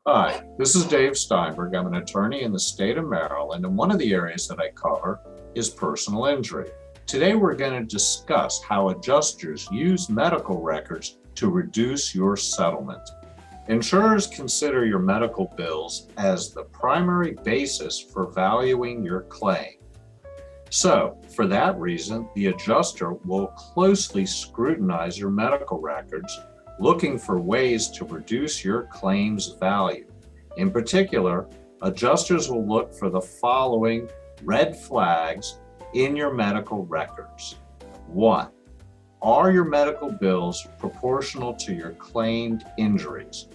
Hi, this is Dave Steinberg. I'm an attorney in the state of Maryland, and one of the areas that I cover is personal injury. Today, we're going to discuss how adjusters use medical records to reduce your settlement. Insurers consider your medical bills as the primary basis for valuing your claim. So, for that reason, the adjuster will closely scrutinize your medical records, looking for ways to reduce your claim's value. In particular, adjusters will look for the following red flags in your medical records. 1. Are your medical bills proportional to your claimed injuries?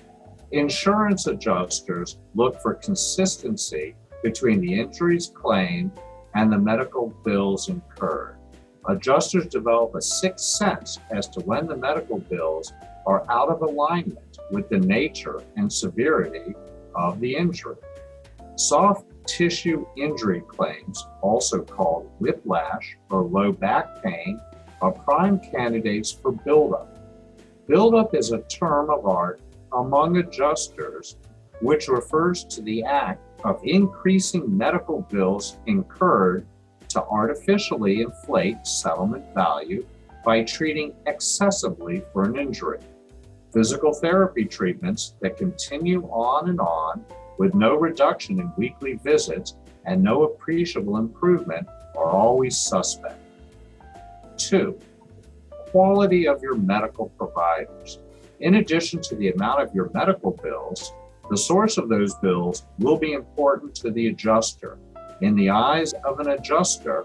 Insurance adjusters look for consistency between the injuries claimed and the medical bills incurred. Adjusters develop a sixth sense as to when the medical bills are out of alignment with the nature and severity of the injury. Soft tissue injury claims, also called whiplash or low back pain, are prime candidates for buildup. Buildup is a term of art among adjusters which refers to the act of increasing medical bills incurred to artificially inflate settlement value by treating excessively for an injury. Physical therapy treatments that continue on with no reduction in weekly visits and no appreciable improvement are always suspect. 2. Quality of your medical providers. In addition to the amount of your medical bills, the source of those bills will be important to the adjuster. In the eyes of an adjuster,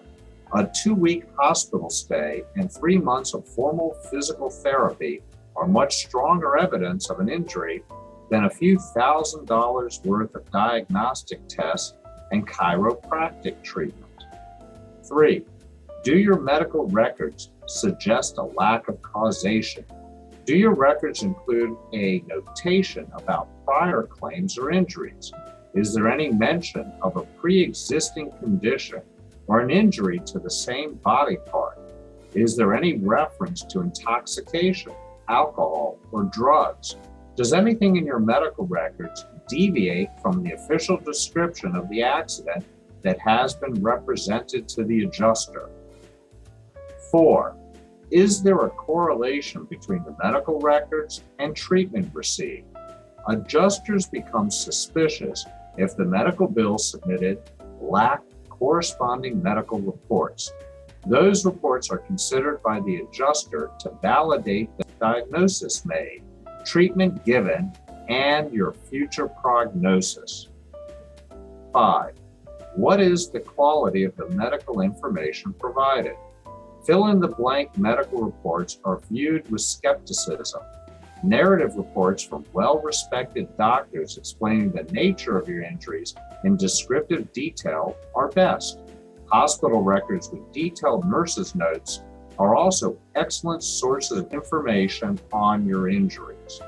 a 2-week hospital stay and 3 months of formal physical therapy are much stronger evidence of an injury than a few $1,000s worth of diagnostic tests and chiropractic treatment. 3. Do your medical records suggest a lack of causation? Do your records include a notation about prior claims or injuries? Is there any mention of a pre-existing condition or an injury to the same body part? Is there any reference to intoxication, alcohol, or drugs? Does anything in your medical records deviate from the official description of the accident that has been represented to the adjuster? 4. Is there a correlation between the medical records and treatment received? Adjusters become suspicious if the medical bills submitted lack corresponding medical reports. Those reports are considered by the adjuster to validate the diagnosis made, treatment given, and your future prognosis. 5. What is the quality of the medical information provided? Fill-in-the-blank medical reports are viewed with skepticism. Narrative reports from well-respected doctors explaining the nature of your injuries in descriptive detail are best. Hospital records with detailed nurses' notes are also excellent sources of information on your injuries.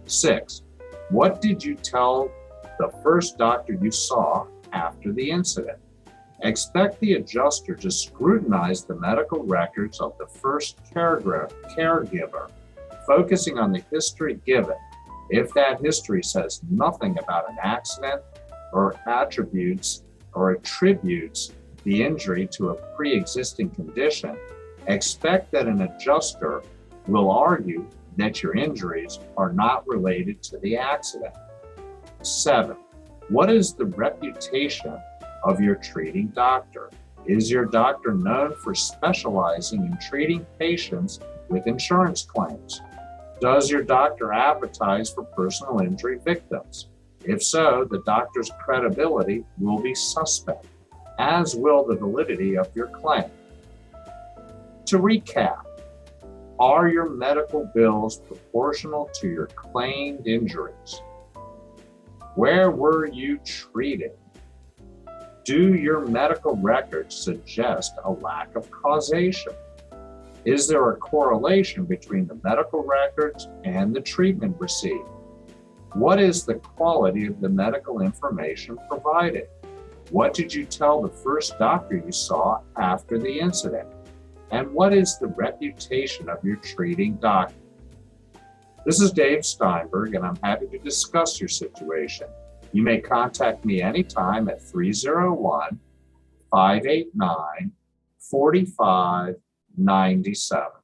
6. What did you tell the first doctor you saw after the incident? Expect the adjuster to scrutinize the medical records of the first caregiver, focusing on the history given. If that history says nothing about an accident or attributes the injury to a pre-existing condition, expect that an adjuster will argue that your injuries are not related to the accident. 7. What is the reputation of your treating doctor? Is your doctor known for specializing in treating patients with insurance claims? Does your doctor advertise for personal injury victims? If so, the doctor's credibility will be suspect, as will the validity of your claim. To recap, are your medical bills proportional to your claimed injuries? Where were you treated? Do your medical records suggest a lack of causation? Is there a correlation between the medical records and the treatment received? What is the quality of the medical information provided? What did you tell the first doctor you saw after the incident? And what is the reputation of your treating doctor? This is Dave Steinberg, and I'm happy to discuss your situation. You may contact me anytime at 301 589 4597.